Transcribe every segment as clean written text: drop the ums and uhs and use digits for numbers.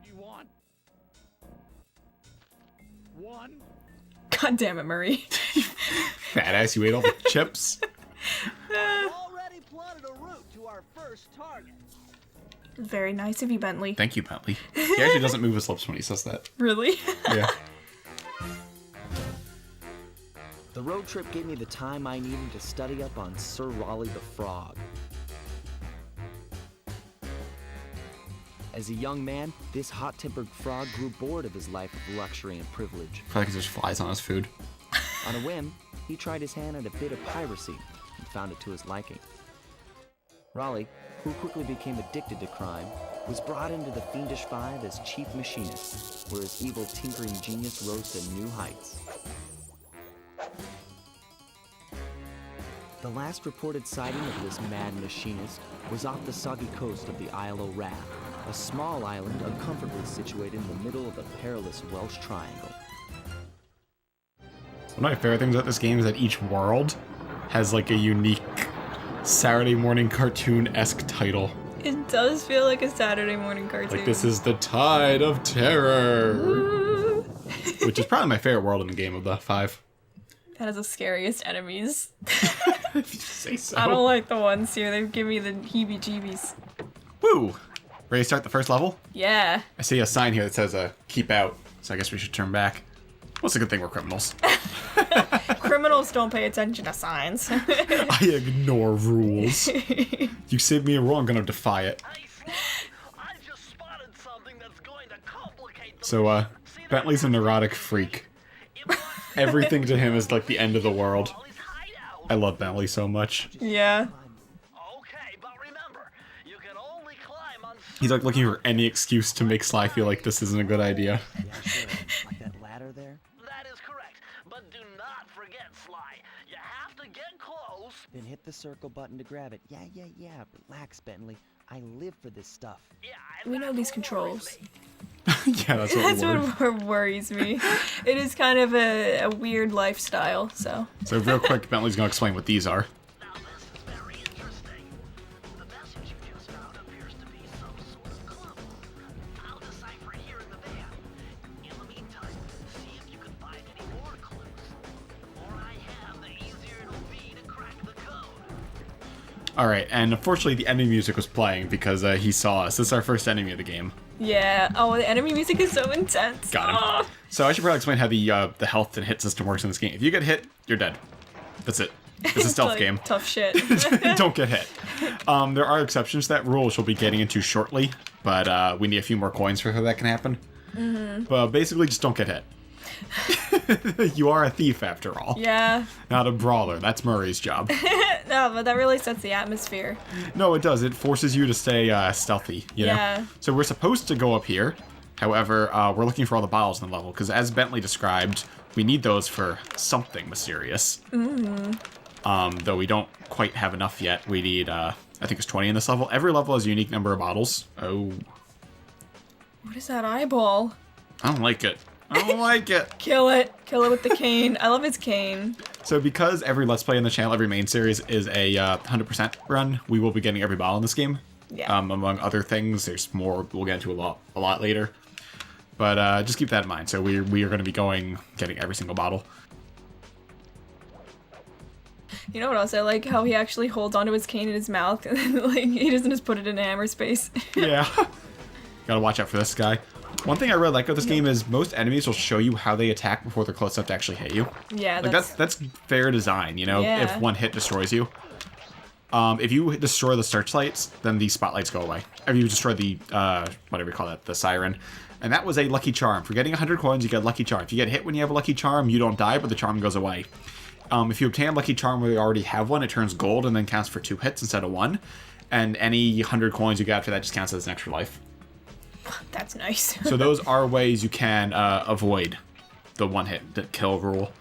You want one? God damn it, Murray. Fat ass, you ate all the chips. Already plotted a route to our first target. Very nice of you, Bentley. Thank you, Bentley. He actually doesn't move his lips when he says that. Really? Yeah. The road trip gave me the time I needed to study up on Sir Raleigh the Frog. As a young man, this hot-tempered frog grew bored of his life of luxury and privilege. Probably because there's flies on his food. On a whim, he tried his hand at a bit of piracy and found it to his liking. Raleigh, who quickly became addicted to crime, was brought into the Fiendish Five as chief machinist, where his evil tinkering genius rose to new heights. The last reported sighting of this mad machinist was off the soggy coast of the Isle o' Wrath, a small island uncomfortably situated in the middle of the perilous Welsh Triangle. One of my favorite things about this game is that each world has like a unique Saturday morning cartoon-esque title. It does feel like a Saturday morning cartoon. Like, this is the Tide of Terror. Which is probably my favorite world in the game of the 5. That is the scariest enemies. If you say so. I don't like the ones here. They give me the heebie-jeebies. Woo! Ready to start the first level? Yeah. I see a sign here that says, keep out. So I guess we should turn back. What's a good thing we're criminals? Criminals don't pay attention to signs. I ignore rules. You say me a rule, I'm gonna defy it. I just spotted something that's going to complicate So, Bentley's a neurotic freak. Everything to him is like the end of the world. I love Bentley so much. Yeah. Okay, but remember, you can only climb on. He's like looking for any excuse to make Sly feel like this isn't a good idea. Yeah, sure. Like that ladder there? That is correct, but do not forget, Sly. You have to get close. Then hit the circle button to grab it. Yeah. Relax, Bentley. I live for this stuff. Yeah, We know these controls. Yeah, that's what That's we're what worries me. It is kind of a weird lifestyle, so. So real quick, Bentley's gonna explain what these are. Now this is very interesting. The message you just found appears to be some sort of clue. I'll decipher it here in the van. In the meantime, see if you can find any more clues. The more I have, the easier it'll be to crack the code. Alright, and unfortunately the enemy music was playing because he saw us. This is our first enemy of the game. Yeah. Oh, the enemy music is so intense. Got him. Oh. So I should probably explain how the health and hit system works in this game. If you get hit, you're dead. That's it. It's a stealth Like, game. Tough shit. Don't get hit. There are exceptions to that rule, which we'll be getting into shortly, but we need a few more coins for how that can happen. Mm-hmm. But basically, just don't get hit. You are a thief, after all. Yeah. Not a brawler. That's Murray's job. No, but that really sets the atmosphere. No, it does. It forces you to stay stealthy, you know? Yeah. So we're supposed to go up here. However, we're looking for all the bottles in the level, because as Bentley described, we need those for something mysterious. Mm-hmm. Though we don't quite have enough yet. We need, I think it's 20 in this level. Every level has a unique number of bottles. Oh. What is that eyeball? I don't like it. I don't like it. Kill it. Kill it with the cane. I love his cane. So because every Let's Play in the channel, every main series is a 100% run, we will be getting every bottle in this game. Yeah. Among other things, there's more we'll get into a lot later. But just keep that in mind. So we are going to be getting every single bottle. You know what else? I like how he actually holds onto his cane in his mouth and then, like, he doesn't just put it in hammer space. Yeah. Gotta watch out for this guy. One thing I really like about this game is most enemies will show you how they attack before they're close enough to actually hit you. Yeah, Like that's fair design, you know, Yeah. if one hit destroys you. If you destroy the searchlights, then the spotlights go away. If you destroy the, whatever you call that, the siren. And that was a lucky charm. For getting 100 coins, you get a lucky charm. If you get hit when you have a lucky charm, you don't die, but the charm goes away. If you obtain a lucky charm where you already have one, it turns gold and then counts for 2 hits instead of 1. And any 100 coins you get after that just counts as an extra life. That's nice. So those are ways you can avoid the one-hit kill rule.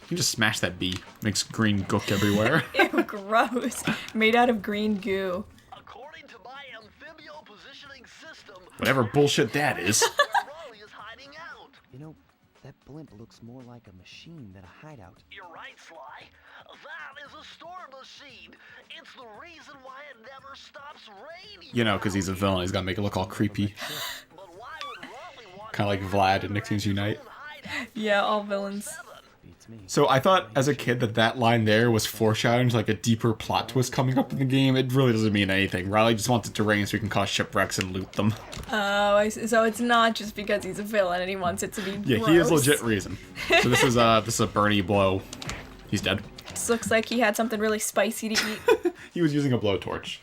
You just smash that bee. Makes green gook everywhere. Ew, gross. Made out of green goo. According to my amphibio positioning system, Whatever bullshit that is. Raleigh is hiding out. You know, that blimp looks more like a machine than a hideout. You're right, Sly. That is a storm machine. It's the reason why it never stops raining. You know, because he's a villain, he's got to make it look all creepy. But why would Raleigh want Kind of like Vlad in Nicktoons Unite. Yeah, all villains. Beats me. So I thought as a kid that line there was foreshadowing to like a deeper plot twist coming up in the game. It really doesn't mean anything. Riley just wants it to rain so he can cause shipwrecks and loot them. Oh, I see. So it's not just because he's a villain and he wants it to be Yeah, gross. he is legit reason. So this is a Bernie blow. He's dead. This looks like he had something really spicy to eat. He was using a blowtorch.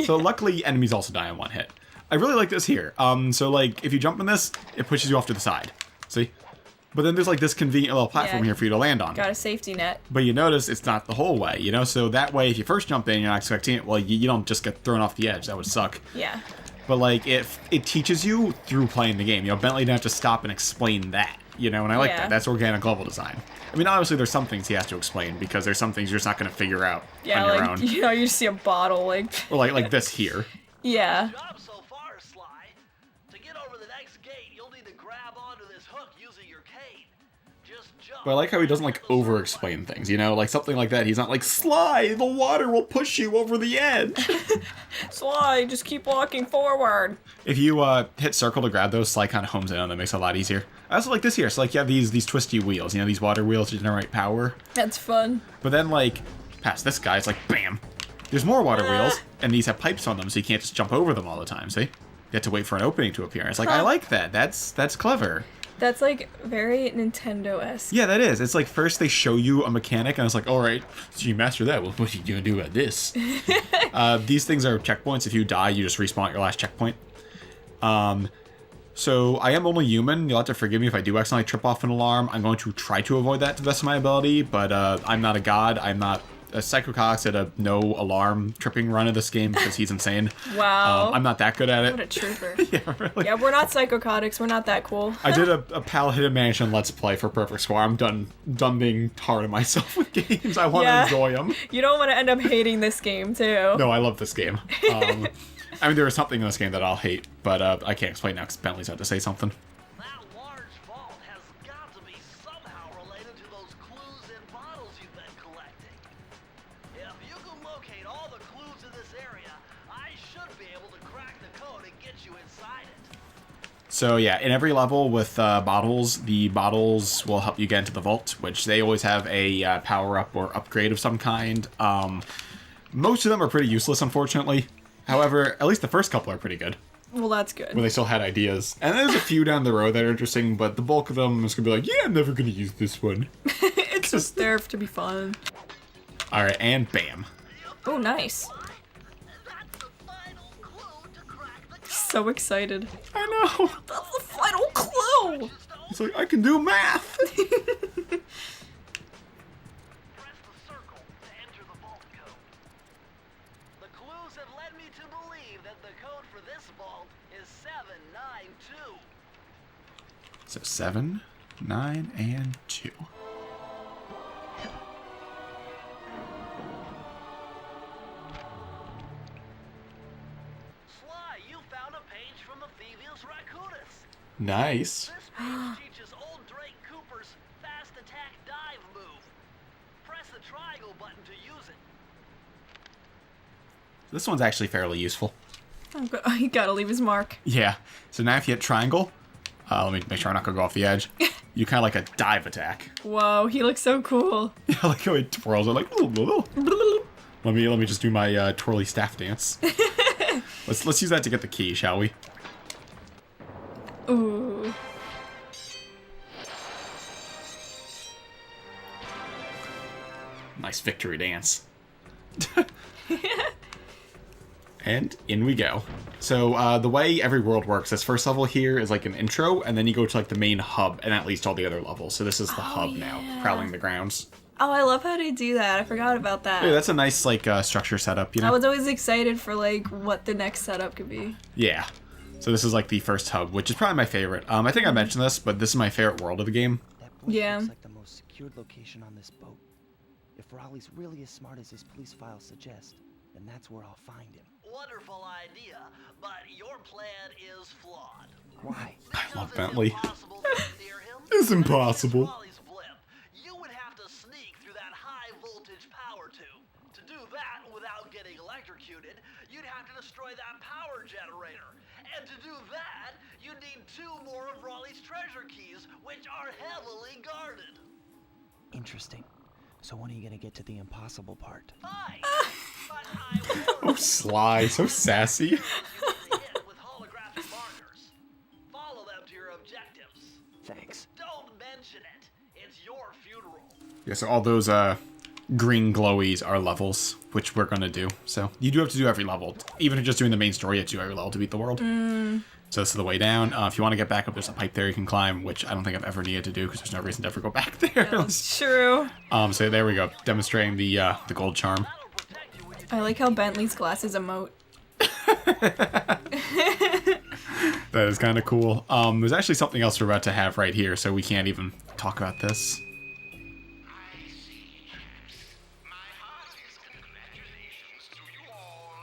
So luckily enemies also die in one hit. I really like this here. So like if you jump in this, it pushes you off to the side. See? But then there's like this convenient little platform Yeah. here for you to land on. Got a safety net. But you notice it's not the whole way, you know? So that way, if you first jump in, you're not expecting it, well, you don't just get thrown off the edge. That would suck. Yeah. But, like, it teaches you through playing the game. You know, Bentley didn't have to stop and explain that, you know? And I like Yeah. that. That's organic level design. I mean, obviously, there's some things he has to explain, because there's some things you're just not going to figure out Yeah, on your like, own. you know, you just see a bottle, like... Or, like this here. Yeah. Job so far, Sly. To get over the next gate, you'll need to grab onto this hook using your cane. Just jump. But I like how he doesn't, like, over-explain things, you know? Like, something like that. He's not like, Sly, the water will push you over the edge. Sly, just keep walking forward. If you hit circle to grab those, Sly kind of homes in on them. That makes it a lot easier. I also like this here. So, like, you have these twisty wheels. You know, these water wheels to generate power. That's fun. But then, like, past this guy, it's like, bam. There's more water wheels, and these have pipes on them, so you can't just jump over them all the time, see? You have to wait for an opening to appear. It's like, I like that. That's clever. That's, like, very Nintendo-esque. Yeah, that is. It's like, first they show you a mechanic, and it's like, all right, so you master that. Well, what are you going to do about this? These things are checkpoints. If you die, you just respawn at your last checkpoint. So I am only human. You'll have to forgive me if I do accidentally trip off an alarm. I'm going to try to avoid that to the best of my ability, but I'm not a god. I'm not... Psycho Cox at a no alarm tripping run of this game because he's insane. Wow. I'm not that good at it. What a trooper. Yeah, really. Yeah, we're not psychocotics. We're not that cool. I did a Pal Hidden Mansion Let's Play for Perfect Score. I'm done being hard on myself with games. I want Yeah. to enjoy them. You don't want to end up hating this game, too. No, I love this game. I mean, there is something in this game that I'll hate, but I can't explain now because Bentley's had to say something. That large vault has got to be somehow related to those clues and bottles you've been collecting. If you can locate all the clues in this area, I should be able to crack the code and get you inside it. So yeah, in every level with bottles, the bottles will help you get into the vault, which they always have a power-up or upgrade of some kind. Most of them are pretty useless, unfortunately. However, at least the first couple are pretty good, Well, that's good. where they still had ideas. And there's a few down the road that are interesting, but the bulk of them is going to be like, yeah, I'm never going to use this one. It's just there to be fun. Alright, and bam. Oh, nice. That's the final clue to crack the code. So excited. I know. That's the final clue! It's like, I can do math. Press the circle to enter the vault code. The clues have led me to believe that the code for this vault is 792. So 7, 9, and 2. Sly, you found a page from the Thievius Raccoonus. Nice. This page teaches old Drake Cooper's fast attack dive move. Press the triangle button to use it. This one's actually fairly useful. Oh, he gotta leave his mark. Yeah. So now if you hit triangle, let me make sure I'm not going to go off the edge. You kind of like a dive attack. Whoa, he looks so cool. Yeah, like how he twirls it like... Let me just do my twirly staff dance. Let's use that to get the key, shall we? Ooh. Nice victory dance. And in we go. So the way every world works, this first level here is like an intro, and then you go to like the main hub, and that leads to all the other levels. So this is the hub now, Prowling the Grounds. Oh, I love how they do that. I forgot about that. Yeah, that's a nice like structure setup, you know? I was always excited for like what the next setup could be. Yeah. So this is like the first hub, which is probably my favorite. I think I mentioned this, but this is my favorite world of the game. That point Yeah. looks like the most secured location on this boat. If Raleigh's really as smart as his police files suggest, then that's where I'll find him. Wonderful idea, but your plan is flawed. Why? I love Because Bentley. It's impossible to get near him. It's impossible. Raleigh's blimp. You would have to sneak through that high voltage destroy that power generator. And to do that, you need 2 more of Raleigh's treasure keys, which are heavily guarded. Interesting. So when are you gonna get to the impossible part? Fine, but I Oh, Sly, so sassy. you hit with holographic markers. Follow them to your objectives. Thanks. Don't mention it. It's your funeral. Yeah, so all those green glowies are levels, which we're gonna do. So you do have to do every level. Even if just doing the main story, you have to do every level to beat the world. So this is the way down. If you want to get back up, there's a pipe there you can climb, which I don't think I've ever needed to do because there's no reason to ever go back there. That's true. So there we go, demonstrating the gold charm. I like how Bentley's glasses emote. That is kind of cool. There's actually something else we're about to have right here, so we can't even talk about this. I see. My heartiest congratulations to you all.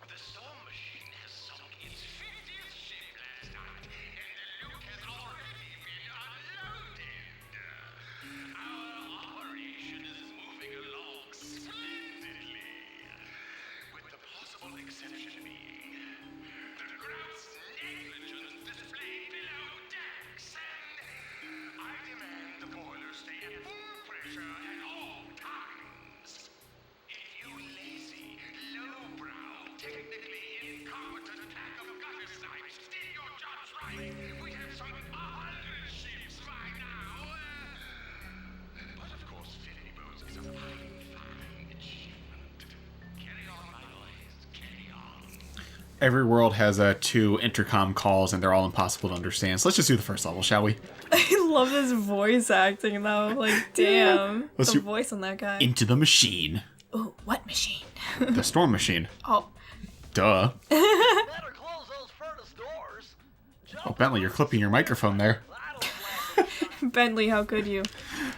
The storm machine has sunk its 50th ship last night, and the Luke has already been unloaded. Our operation is moving along splendidly, with the possible exception being the gross negligence displayed below decks, and I demand the boilers stay at full pressure at all times. If you lazy, lowbrow, technically incompetent pack of gutter snipes did your jobs right, we'd have some 100 ships by now. But of course, 50 boats is a fine, fine achievement. Carry on, my boys, carry on. Every world has 2 intercom calls, and they're all impossible to understand. So let's just do the first level, shall we? I love his voice acting though. Like, damn. Let's the do- voice on that guy. Into the machine. Oh, what machine? The storm machine. Oh, Duh. Better close those furnace doors. Oh, Bentley, you're clipping your microphone there. I don't Bentley, how could you?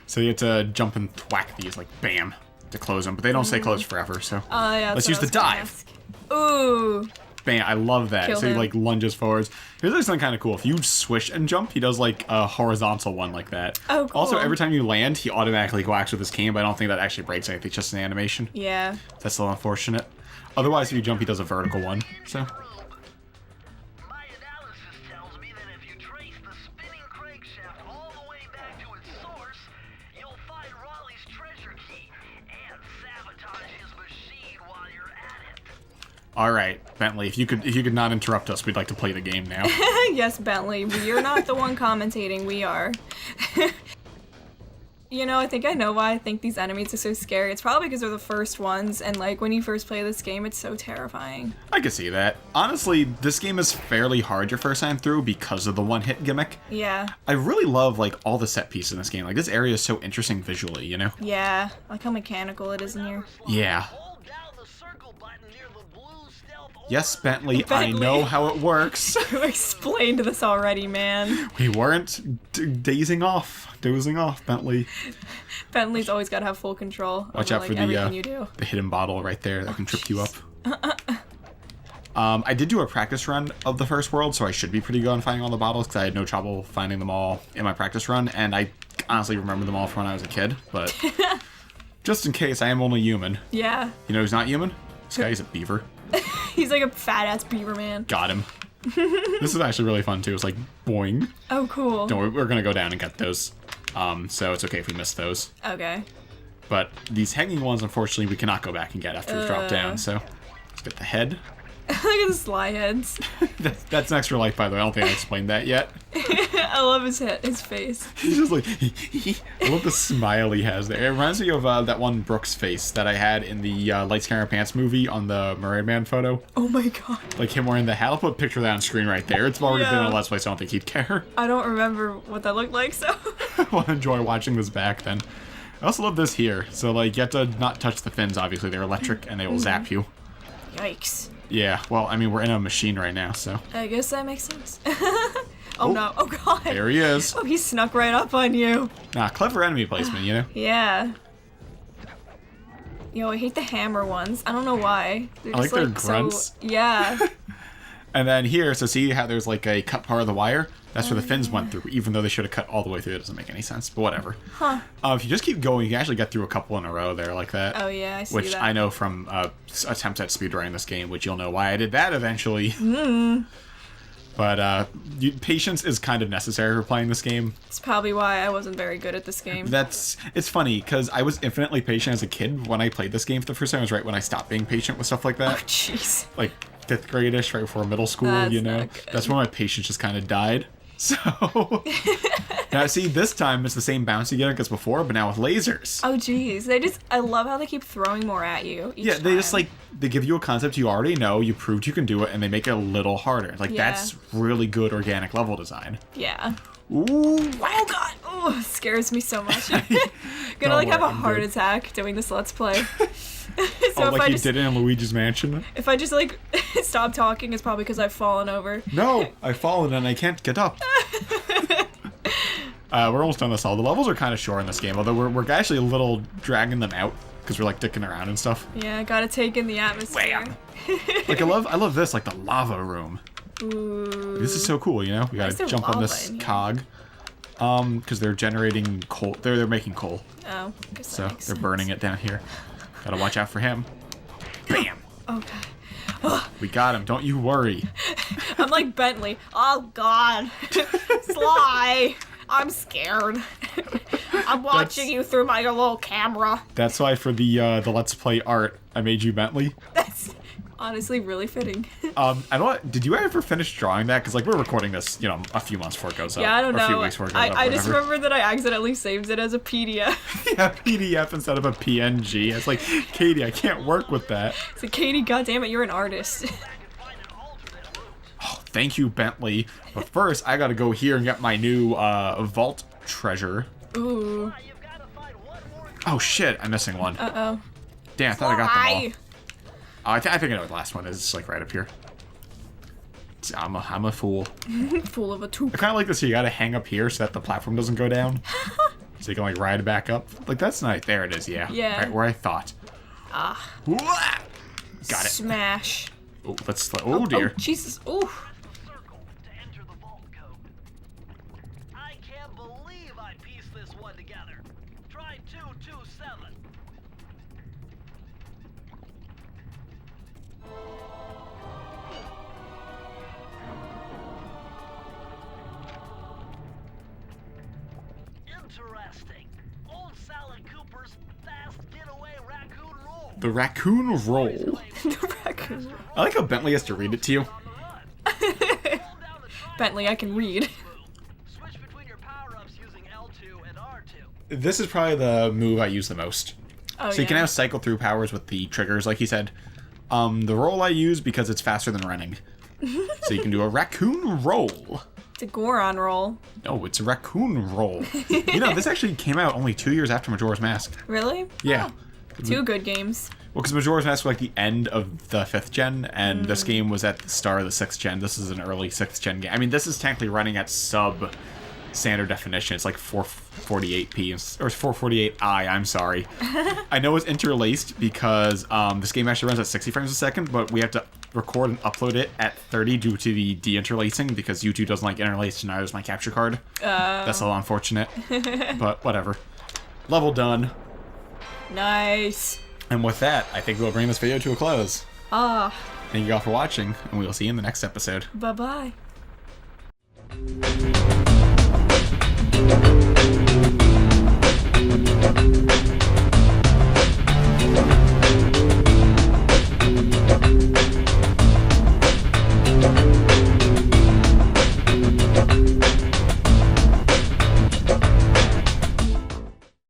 So you have to jump and thwack these, like, bam, to close them. But they don't stay closed forever, so. Yeah. Let's that's use what the I was gonna dive. ask. Ooh. Bam, I love that. Kill So he, him. like, lunges forwards. Here's something kind of cool. If you swish and jump, he does, like, a horizontal one like that. Oh, cool. Also, every time you land, he automatically whacks with his cane, but I don't think that actually breaks anything. It's just an animation. Yeah. That's a little unfortunate. Otherwise, if you jump, he does a vertical one. So, My analysis tells me that if you trace the spinning crankshaft all the way back to its source, you'll find Raleigh's treasure key and sabotage his machine while you're at it. all right, Bentley, if you could not interrupt us, we'd like to play the game now. Yes, Bentley. You're not the one commentating. We are. You know, I think I know why I think these enemies are so scary. It's probably because they're the first ones, and like when you first play this game, it's so terrifying. I can see that. Honestly, this game is fairly hard your first time through because of the one-hit gimmick. Yeah. I really love, like, all the set pieces in this game. Like, this area is so interesting visually, you know? Yeah. I like how mechanical it is in here. Yeah. Hold down the circle button near the blue stealth Yes, Bentley, I Bentley. know how it works. You explained this already, man. We weren't dozing off, Bentley. Bentley's always got to have full control Watch over out like for everything you do. the hidden bottle right there that can trip you up. I did do a practice run of the first world, so I should be pretty good on finding all the bottles because I had no trouble finding them all in my practice run, and I honestly remember them all from when I was a kid, but just in case, I am only human. Yeah. You know who's not human? This guy's a beaver. He's like a fat ass beaver man. Got him. This is actually really fun too. It's like boing. Oh, cool. Don't worry, we're gonna go down and get those. So it's okay if we miss those. Okay. But these hanging ones, unfortunately, we cannot go back and get after we drop down. So let's get the head. Look at the sly heads. That's an extra life, by the way. I don't think I explained that yet. I love his face. He's just like, I love the smile he has there. It reminds me of that one Brooks face that I had in the Lights, Camera, Pants movie on the Mermaid Man photo. Oh my god. Like him wearing the hat. I'll put a picture of that on screen right there. It's already been Yeah. in a Let's Play, so I don't think he'd care. I don't remember what that looked like, so. I'll enjoy watching this back then. I also love this here. So, like, you have to not touch the fins, obviously. They're electric, and they will zap you. Yikes. Yeah, well, I mean, we're in a machine right now, so. I guess that makes sense. Oh no. Oh god. There he is. Oh, he snuck right up on you. Nah, clever enemy placement, you know? Yeah. Yo, I hate the hammer ones. I don't know why. They're I like their so- grunts. yeah. And then here, so see how there's like a cut part of the wire? That's where the fins went through, even though they should have cut all the way through. It doesn't make any sense, but whatever. Huh. If you just keep going, you can actually get through a couple in a row there like that. Oh, yeah, I see which that. I know from attempts at speedrunning this game, which you'll know why I did that eventually. But patience is kind of necessary for playing this game. It's probably why I wasn't very good at this game. It's funny, because I was infinitely patient as a kid when I played this game for the first time. It was right when I stopped being patient with stuff like that. Oh, jeez. Like 5th grade-ish, right before middle school, That's you know? not good. That's when my patience just kind of died. So, now see, this time it's the same bouncy gimmick as before, but now with lasers. Oh, jeez. I love how they keep throwing more at you each Yeah, they just time. they give you a concept you already know, you proved you can do it, and they make it a little harder. Like, Yeah. that's really good organic level design. Yeah. Ooh, Oh, God. Oh, it scares me so much. Gonna, Don't have a worry, I'm heart good. attack doing this Let's Play. So like you just, did it in Luigi's Mansion? if I just, like, stop talking, it's probably because I've fallen over. No, I've fallen and I can't get up. We're almost done this all. The levels are kind of short in this game, although we're actually a little dragging them out because we're like dicking around and stuff. Yeah, I gotta take in the atmosphere. Like I love this, like the lava room. Ooh. This is so cool, you know. We Why is gotta there jump on lava this in here? cog, because they're generating coal. They're making coal, Oh, I guess so that makes they're sense. burning it down here. Gotta watch out for him. Bam! Oh, God. We got him. Don't you worry. I'm like Bentley. Oh, God. Sly. I'm scared. I'm watching you through my little camera. That's why for the Let's Play art, I made you Bentley. That's honestly really fitting. I don't. Did you ever finish drawing that? Because like we're recording this, you know, a few months before it goes up. Yeah, I don't or a few know. weeks before it goes up. I just whatever. remember that I accidentally saved it as a PDF. Yeah, PDF instead of a PNG. It's like, Katie, I can't work with that. So, Katie, goddammit, you're an artist. Oh, thank you, Bentley. But first, I gotta go here and get my new vault treasure. Ooh. Oh shit, I'm missing one. Uh-oh. Damn, I thought I got them all. Sly. Oh, I think I know what the last one is. It's like right up here. I'm a fool. Full of a I toop. kind of like this. You gotta hang up here so that the platform doesn't go down. So you can like ride back up. Like that's nice. There it is. Yeah. Yeah. Right where I thought. Ah. Got it. Smash. Oh, oh dear. Oh, Jesus. Ooh. Circle to enter the vault code. I can't believe I pieced this one together. Try 227. Interesting. Old Sly Cooper's fast getaway raccoon roll. The raccoon roll. The raccoon. I like how Bentley has to read it to you. Bentley, I can read. Switch between your power-ups using L2 and R2. This is probably the move I use the most. Oh, So you can yeah. now cycle through powers with the triggers, like he said. The roll I use because it's faster than running. So you can do a raccoon roll. It's a Goron roll. No, it's a raccoon roll. You know, this actually came out only 2 years after Majora's Mask. Really? Yeah. Two good games. Well, because Majora's Mask was like the end of the 5th gen, and this game was at the start of the 6th gen. This is an early 6th gen game. I mean, this is technically running at sub standard definition. It's like 448p, or 448i, I'm sorry. I know it's interlaced because this game actually runs at 60 frames a second, but we have to record and upload it at 30 due to the deinterlacing because YouTube doesn't like interlaced, and neither does my capture card. That's a little unfortunate, but whatever. Level done. Nice. And with that, I think we'll bring this video to a close. Ah. Thank you all for watching, and we will see you in the next episode. Bye-bye.